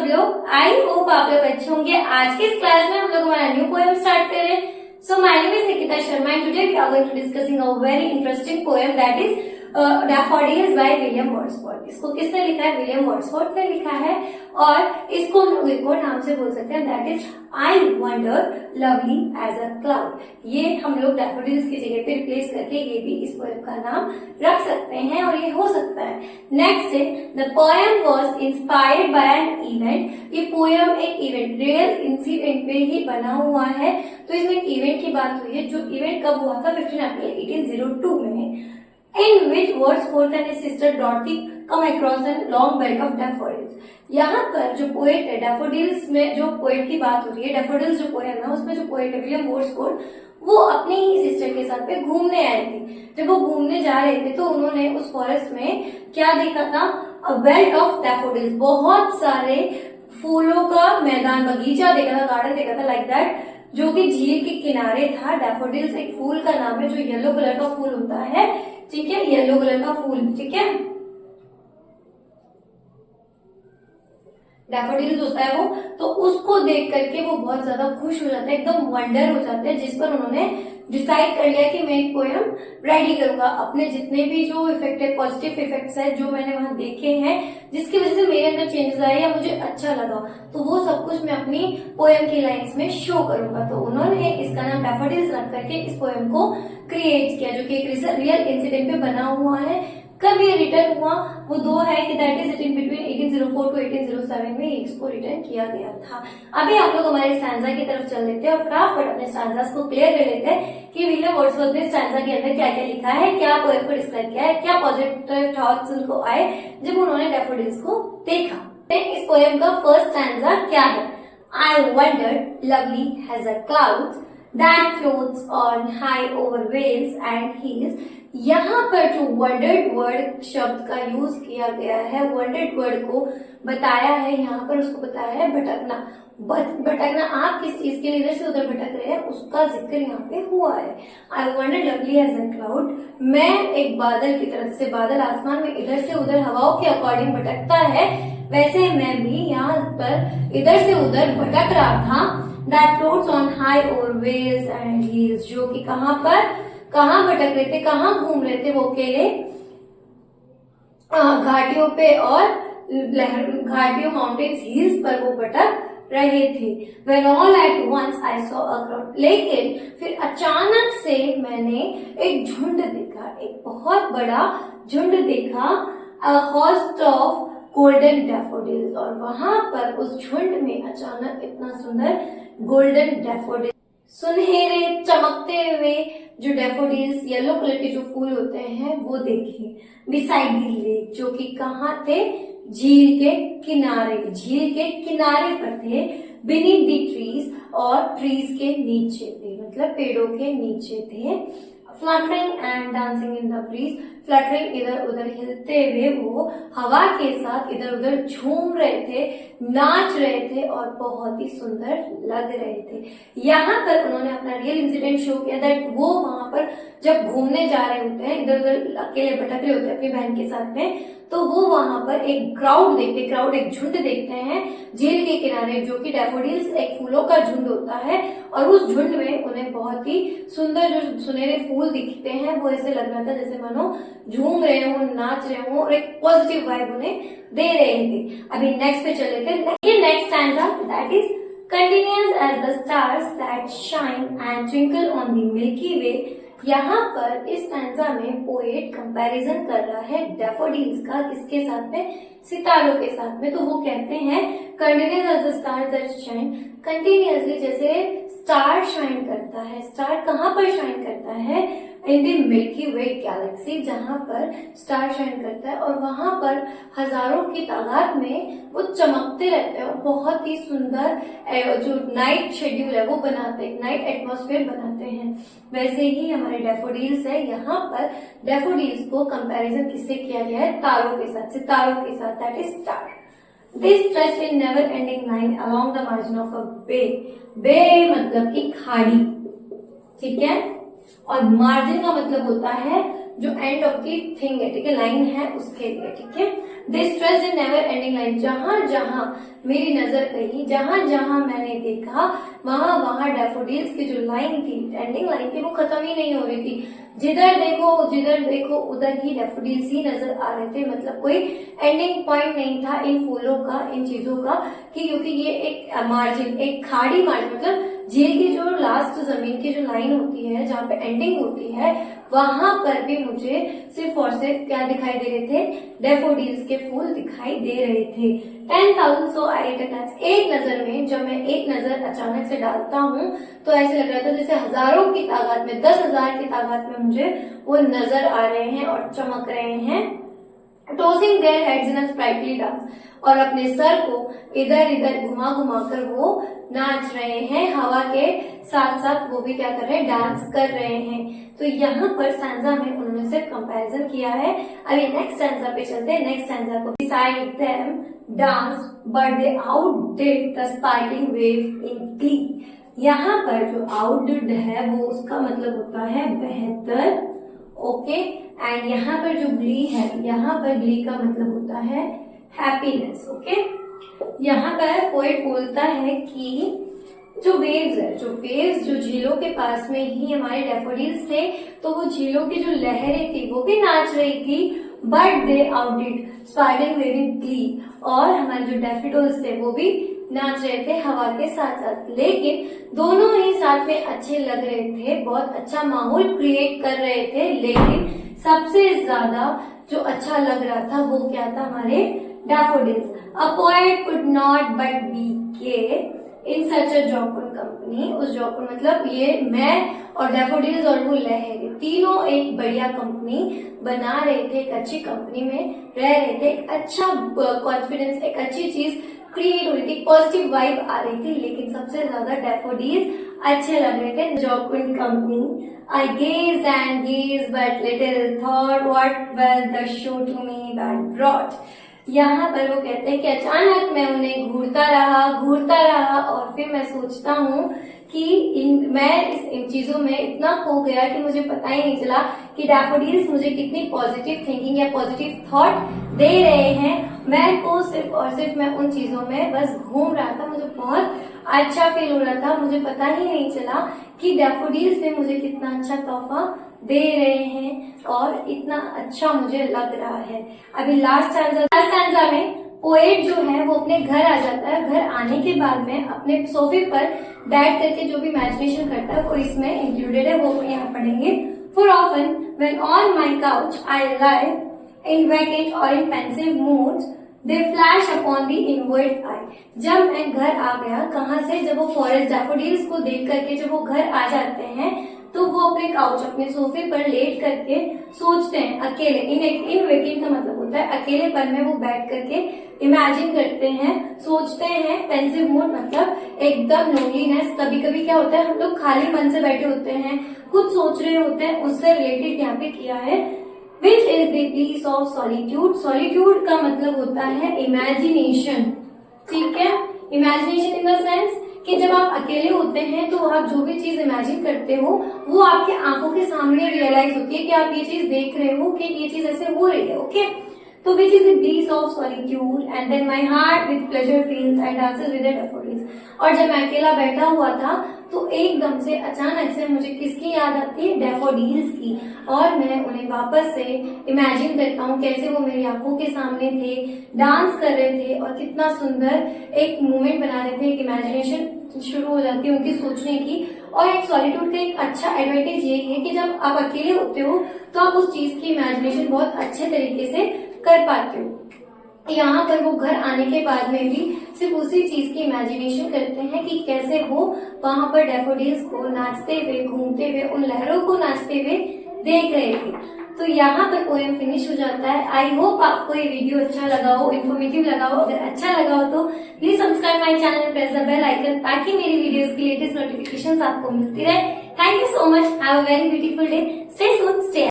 सब लोग, I hope आप लोग अच्छे होंगे। आज के इस क्लास में हम लोग हमारा न्यू पोएम स्टार्ट कर रहे हैं। So my name is Nikita Sharma and today we are going to discussing a very interesting poem that is Daffodils by William Wordsworth. इसको किसने लिखा है? विलियम वर्ड्सवर्थ ने लिखा है और इसको हम लोग एक और नाम से बोल सकते हैं, that is I wonder lovely as a cloud. ये हम लोग डैफोडिल्स की जगह पे रिप्लेस करके ये भी इस पोएम का नाम रख सकते हैं और ये हो सकता है। नेक्स्ट है the poem was inspired by an event. ये पोएम एक इवेंट, रियल इंसिडेंट पे ही बना हुआ है। तो इसमें एक इवेंट की बात हुई है, जो इवेंट कब हुआ था? 15 अप्रैल 1802 में, in which Wordsworth and his sister Dorothy come across a long belt of daffodils। यहाँ पर जो पोएट है, डैफोडिल्स में जो पोएट की बात हो रही है, डैफोडिल्स जो पोएम है उसमें जो पोएट है विलियम वर्ड्सवर्थ, वो अपनी ही सिस्टर के साथ पे घूमने आए थे। जब वो घूमने जा रहे थे तो उन्होंने उस फॉरेस्ट में क्या देखा था? अ बेल्ट ऑफ डैफोडिल्स, बहुत सारे फूलों का मैदान, बगीचा देखा था, गार्डन देखा था लाइक दैट, जो कि झील के किनारे था। डैफोडिल्स एक फूल का नाम है जो येलो कलर का फूल होता है, ठीक है, येलो कलर का फूल, ठीक है, डैफोडिल्स होता है वो। तो उसको देख करके वो बहुत ज्यादा खुश हो जाते हैं, एकदम वंडर हो जाते हैं, जिस पर उन्होंने डिसाइड कर लिया कि मैं एक पोएम रेडी करूंगा। अपने जितने भी जो इफेक्ट है, पॉजिटिव इफेक्ट्स है जो मैंने वहां देखे हैं, जिसकी वजह से मेरे अंदर चेंजेस आए या मुझे अच्छा लगा, तो वो सब कुछ मैं अपनी पोएम की लाइन्स में शो करूंगा। तो उन्होंने इसका नाम डैफोडिल्स रख करके इस पोएम को क्रिएट किया, जो कि एक रियल इंसिडेंट पे बना हुआ है। कब ये रिटर्न हुआ? वो दो है कि that is written between 1804 to 1807 में इसको रिटर्न किया गया था। अभी हम लोग हमारे स्टैंजा की तरफ चल लेते हैं और फटाफट अपने स्टैंजास को क्लियर कर लेते हैं कि विलियम वर्ड्सवर्थ ने स्टैंजा के अंदर क्या क्या लिखा है, क्या पोएम को डिस्क्राइब किया है, क्या पॉजिटिव थॉट्स उनको आए जब उन्होंने डैफोडिल्स को देखा। इस पोएम का फर्स्ट स्टैंजा क्या है? I wandered lovely as a cloud that floats on high over vales and hills। यहाँ पर जो wondered वर्ड शब्द का यूज किया गया है, wondered वर्ड को बताया है, यहाँ पर उसको बताया है भटकना। भटकना, आप किस चीज के लिए इधर से उधर भटक रहे हैं उसका जिक्र यहाँ पे हुआ है। I wonder lovely as a cloud, मैं एक बादल की तरफ से, बादल आसमान में इधर से उधर हवाओं के अकॉर्डिंग भटकता है, वैसे मैं भी यहाँ पर इधर से उधर भटक रहा था। That floats on high over vales and hills, जो कि कहाँ भटक रहे थे, कहाँ घूम रहे थे वो अकेले? घाटियों पे और घाटियों, माउंटेन्स, हिल्स पर वो भटक रहे थे। When all at once I saw a crowd, लेकिन फिर अचानक से मैंने एक झुंड देखा, एक बहुत बड़ा झुंड देखा, a host of golden daffodils, और वहां पर उस झुंड में अचानक इतना सुंदर गोल्डन डैफोडिल्स, सुनहरे चमकते हुए जो डैफोडिल्स, येलो कलर के जो फूल होते हैं वो देखे। बिसाइड द लेक, जो कि कहाँ थे? झील के किनारे, झील के किनारे पर थे। बीनीथ द ट्रीज, और ट्रीज के नीचे थे, मतलब पेड़ों के नीचे थे। Fluttering and dancing in the breeze, fluttering इधर उधर हिलते हुए वो हवा के साथ इधर उधर झूम रहे थे, नाच रहे थे और बहुत ही सुंदर लग रहे थे। यहाँ पर उन्होंने अपना रियल इंसिडेंट शो किया दैट वो वहां पर जब घूमने जा रहे होते हैं, इधर उधर अकेले भटक रहे होते हैं अपनी बहन के साथ में, तो वो वहां पर एक क्राउड देखते, एक झुंड देखते हैं झील के किनारे, जो कि डैफोडिल्स एक फूलों का झुंड होता है, और उस झुंड में उन्हें बहुत ही सुंदर जो सुनहरे फूल दिखते हैं, वो ऐसे लग रहा था जैसे मानो झूम रहे हो, नाच रहे हो, और एक पॉजिटिव वाइब उन्हें दे रहे थे। अभी नेक्स्ट पे चले थे। ये next stanza that is continuous as the stars that shine and twinkle on the milky Way. यहाँ पर इस स्टैंजा में पोएट कंपैरिजन कर रहा है डैफोडिल्स का किसके साथ में? सितारों के साथ में। तो वो कहते हैं continuous as the stars that shine, continuously जैसे स्टार शाइन करता है। स्टार कहाँ पर शाइन करता है? In the milky way galaxy, जहाँ पर स्टार शाइन करता है, और वहां पर हजारों की तादाद में वो चमकते रहते हैं और बहुत ही सुंदर जो नाइट शेड्यूल है वो बनाते हैं, नाइट एटमॉस्फेयर बनाते हैं। वैसे ही हमारे डैफोडिल्स है, यहाँ पर डैफोडिल्स को कंपैरिजन किससे किया गया है? तारों के साथ, सितारों के साथ, that is star. This stretched in never ending line along the margin of a bay। बे मतलब की खाड़ी, ठीक है, और मार्जिन का मतलब होता है जो एंड ऑफ दी थिंग है, ठीक है, लाइन है उसके लिए, ठीक है। They stretched in never ending line, जहां जहां मेरी नजर गई, जहां जहां मैंने देखा, वहां वहां डैफोडिल्स की जो लाइन थी, एंडिंग लाइन थी, वो खत्म ही नहीं हो रही थी। जिधर देखो उधर ही डैफोडिल्स ही नजर आ रहे थे। मतलब कोई एंडिंग पॉइंट नहीं था इन फूलों का, इन चीजों का, कि क्योंकि ये एक मार्जिन, एक खाड़ी मार्जिन, मतलब झील की जो लास्ट जमीन की जो लाइन होती है, जहाँ पे एंडिंग होती है, वहां पर भी मुझे सिर्फ और सिर्फ क्या दिखाई दे रहे थे, डैफोडिल्स के फूल दिखाई दे रहे थे। 10,000 सो आई एट अ ग्लांस, एक नजर में, जब मैं एक नजर अचानक से डालता हूँ तो ऐसे लग रहा था जैसे हजारों की तादाद में, 10,000 की तादाद में मुझे वो नजर आ रहे हैं और चमक रहे हैं। Tossing their heads in a sprightly dance, और अपने सर को इधर इधर घुमा घुमा कर वो नाच रहे हैं, हवा के साथ साथ वो भी क्या कर रहे हैं, डांस कर रहे हैं। तो यहाँ पर स्टैंजा में उन्होंने सिर्फ कंपैरिजन किया है। अभी नेक्स्ट स्टैंजा पे चलते हैं। नेक्स्ट स्टैंजा को, beside them dance but they outdid the sparkling wave in glee. यहाँ पर जो आउटडिड है वो उसका मतलब होता है बेहतर, ओके। एंड यहाँ पर जो ग्ली है, यहाँ पर ग्ली का मतलब होता है हैप्पीनेस, ओके। यहाँ पर पोएट बोलता है कि जो वेव्स है, जो झीलों के पास में ही हमारे डैफोडिल्स थे, तो वो झीलों की जो लहरें थी वो भी नाच रही थी, but they outdid sparkling wave in glee, और हमारे जो डैफोडिल्स थे वो भी नाच रहे थे हवा के साथ साथ। लेकिन दोनों ही साथ में अच्छे लग रहे थे, बहुत अच्छा माहौल क्रिएट कर रहे थे, लेकिन सबसे ज्यादा जो अच्छा लग रहा था वो क्या था, हमारे daffodils. A poet could not but be gay in such a जॉकुन company, उस जॉकुन मतलब ये मैं और डैफोडिल्स और वो लहरें, तीनों एक बढ़िया कंपनी बना रहे थे, एक अच्छी कंपनी में रह रहे थे, एक अच्छा कॉन्फिडेंस, एक अच्छी चीज क्रिएट हो रही थी, पॉजिटिव वाइब आ रही थी, लेकिन सबसे ज्यादा डैफोडिल्स अच्छे लग रहे थे। Jocund company, I gaze and gaze but little thought what wealth the show to me that brought. यहाँ पर वो कहते हैं कि अचानक मैं उन्हें घूरता रहा और फिर मैं सोचता हूँ कि मैं इन चीजों में इतना खो गया कि मुझे पता ही नहीं चला कि डैफोडिल्स मुझे कितनी पॉजिटिव थिंकिंग या पॉजिटिव थॉट दे रहे हैं। मैं को सिर्फ और सिर्फ मैं उन चीजों में बस घूम रहा था, मुझे बहुत अच्छा फील हो रहा था, मुझे पता ही नहीं चला कि डैफोडिल्स ने मुझे कितना अच्छा तोहफा दे रहे हैं और इतना अच्छा मुझे लग रहा है। अभी लास्ट स्टैंजा में पोएट जो है वो अपने घर आ जाता है। घर आने के बाद में अपने सोफे पर बैठ करके जो भी इमेजिनेशन करता है वो इसमें इंक्लूडेड है, वो यहाँ पढ़ेंगे। For often when on my couch I lie in vacant or in pensive moods they flash upon the inward eye. जब मैं घर आ गया, कहाँ से, जब वो फॉरेस्ट डैफोडिल्स को देख करके जब वो घर आ जाते हैं तो वो अपने काउच, अपने सोफे पर लेट करके सोचते हैं, अकेले, इन वेकेंट का मतलब होता है अकेलेपन में वो बैठ करके इमेजिन करते हैं, सोचते हैं। पेंसिव मूड मतलब एकदम लोनलीनेस, कभी कभी क्या होता है हम लोग खाली मन से बैठे होते हैं, कुछ सोच रहे होते हैं, उससे रिलेटेड यहाँ पे किया है। विच is the please of solitude. Solitude का मतलब होता है इमेजिनेशन, ठीक है। इमेजिनेशन इन द सेंस कि जब आप अकेले होते हैं तो आप जो भी चीज इमेजिन करते हो वो आपके आंखों के सामने रियलाइज होती है कि आप ये चीज देख रहे हो कि ये चीज ऐसे हो रही है, ओके। तो which is the bliss of solitude and then my heart with pleasure fills and dances with daffodils. और जब मैं अकेला बैठा हुआ था तो एकदम से अचानक से मुझे किसकी याद आती है, डैफोडिल्स की, और मैं उन्हें वापस से इमेजिन करता हूँ कैसे वो मेरी आंखों के सामने थे, डांस कर रहे थे और कितना सुंदर एक मूवमेंट बना रहे थे, एक इमेजिनेशन शुरू हो जाती है उनकी सोचने की। और एक सॉलिट्यूड का एक अच्छा एडवांटेज ये है कि जब आप अकेले होते हो तो आप उस चीज की इमेजिनेशन बहुत अच्छे तरीके से कर पाते हो। यहाँ पर वो घर आने के बाद में भी सिर्फ उसी चीज की इमेजिनेशन करते हैं कि कैसे वो वहां पर डैफोडिल्स को नाचते हुए, घूमते हुए, उन लहरों को नाचते हुए देख रहे थे। तो यहाँ पर पोएम फिनिश हो जाता है। आई होप आपको ये वीडियो अच्छा लगा हो, इन्फॉर्मेटिव लगा हो। अगर अच्छा लगा हो तो please subscribe my channel and press the bell icon ताकि मेरी वीडियोस की लेटेस्ट नोटिफिकेशंस आपको मिलती रहे। Thank you so much. Have a very beautiful day. Stay soon, stay